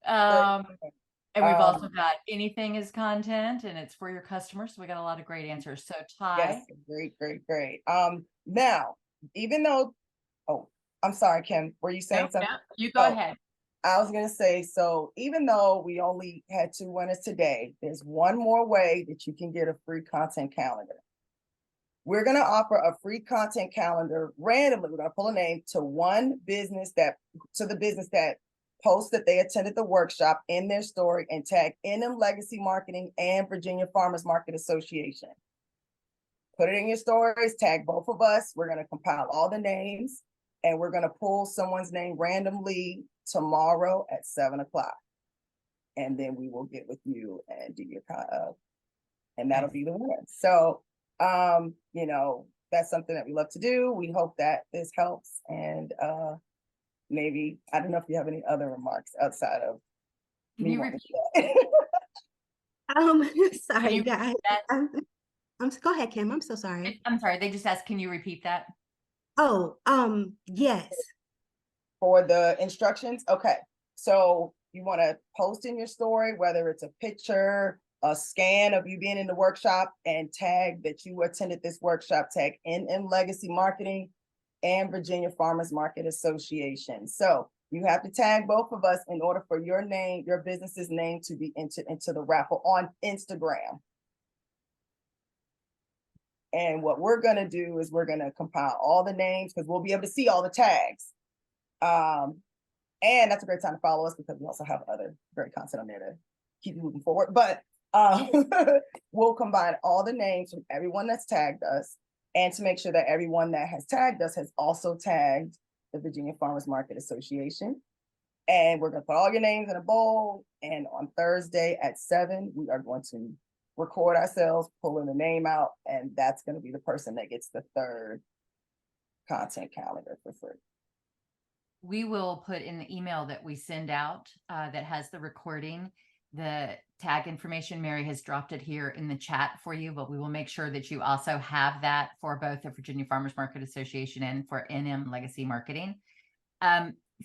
And we've also Um, got anything is content and it's for your customers. So we got a lot of great answers. So Ty, Yes, great, great, great. Now, even though, oh, I'm sorry, Kim, were you saying no, something? you go Oh. ahead. I was gonna say, so even though we only had 2 winners today, there's one more way that you can get a free content calendar. We're gonna offer a free content calendar randomly. We're gonna pull a name to the business that posts that they attended the workshop in their story and tag NM Legacy Marketing and Virginia Farmers Market Association. Put it in your stories, tag both of us. We're gonna compile all the names and we're gonna pull someone's name randomly tomorrow at 7:00. And then we will get with you and do your and that'll be the winner. So that's something that we love to do. We hope that this helps. And maybe I don't know if you have any other remarks outside of Can me you wanting repeat to- Sorry, you guys. that? Go ahead, Kim. I'm so sorry. I'm sorry, they just asked, can you repeat that? Oh, yes. for the instructions. Okay, so you want to post in your story, whether it's a picture, a scan of you being in the workshop, and tag that you attended this workshop, tag NM Legacy Marketing and Virginia Farmers Market Association. So you have to tag both of us in order for your name, your business's name, to be entered into the raffle on Instagram. And what we're gonna do is we're gonna compile all the names because we'll be able to see all the tags. And that's a great time to follow us because we also have other great content on there to keep you moving forward. But we'll combine all the names from everyone that's tagged us and to make sure that everyone that has tagged us has also tagged the Virginia Farmers Market Association. And we're gonna put all your names in a bowl. And on Thursday at 7, we are going to record ourselves, pulling the name out, and that's gonna be the person that gets the 3rd content calendar for free. We will put in the email that we send out that has the recording, the tag information. Mary has dropped it here in the chat for you, but we will make sure that you also have that for both the Virginia Farmers Market Association and for NM Legacy Marketing.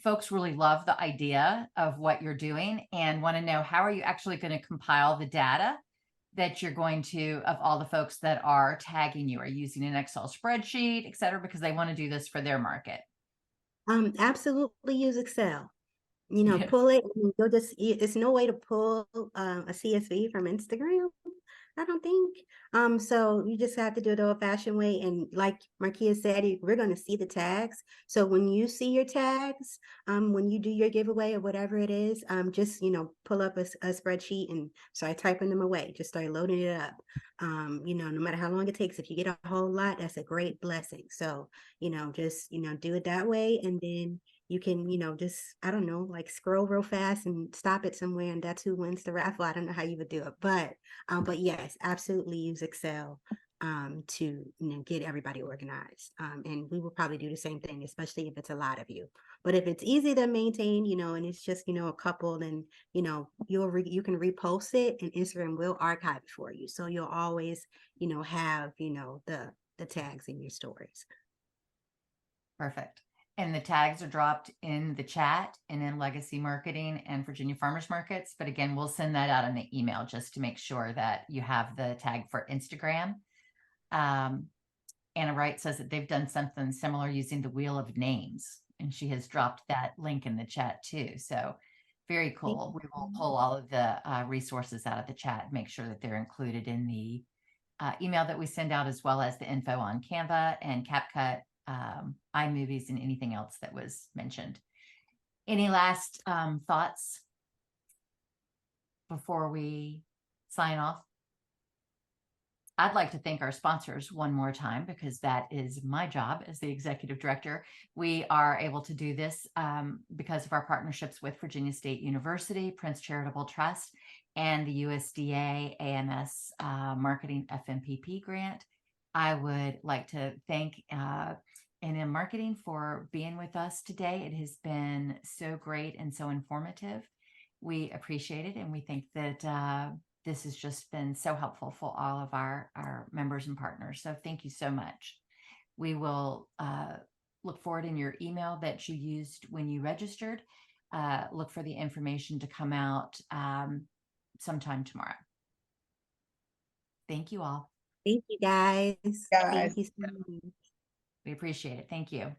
Folks really love the idea of what you're doing and want to know, how are you actually going to compile the data that you're going to, of all the folks that are tagging you? Are you using an Excel spreadsheet, et cetera, because they want to do this for their market? Absolutely use Excel. Yeah. Pull it. And you'll it's no way to pull a CSV from Instagram, I don't think. So you just have to do it the old-fashioned way. And like Markia said, we're going to see the tags. So when you see your tags, when you do your giveaway or whatever it is, just pull up a spreadsheet and start typing them away. Just start loading it up. No matter how long it takes, if you get a whole lot, that's a great blessing. So just do it that way, and then you can, just, I don't know, like scroll real fast and stop it somewhere, and that's who wins the raffle. I don't know how you would do it, but yes, absolutely use Excel to get everybody organized. And we will probably do the same thing, especially if it's a lot of you. But if it's easy to maintain, and it's just a couple, then you can repost it, and Instagram will archive it for you. So you'll always have the tags in your stories. Perfect. And the tags are dropped in the chat and in Legacy Marketing and Virginia Farmers Markets. But again, we'll send that out in the email just to make sure that you have the tag for Instagram. Anna Wright says that they've done something similar using the Wheel of Names, and she has dropped that link in the chat too. So very cool. We will pull all of the resources out of the chat, make sure that they're included in the email that we send out, as well as the info on Canva and CapCut, iMovies, and anything else that was mentioned. Any last thoughts before we sign off? I'd like to thank our sponsors one more time, because that is my job as the executive director. We are able to do this because of our partnerships with Virginia State University, Prince Charitable Trust, and the USDA AMS Marketing FMPP grant. I would like to thank NM Marketing for being with us today. It has been so great and so informative. We appreciate it, and we think that this has just been so helpful for all of our members and partners. So thank you so much. We will look forward in your email that you used when you registered. Look for the information to come out sometime tomorrow. Thank you all. Thank you, guys. Guys. Thank you so much. We appreciate it. Thank you.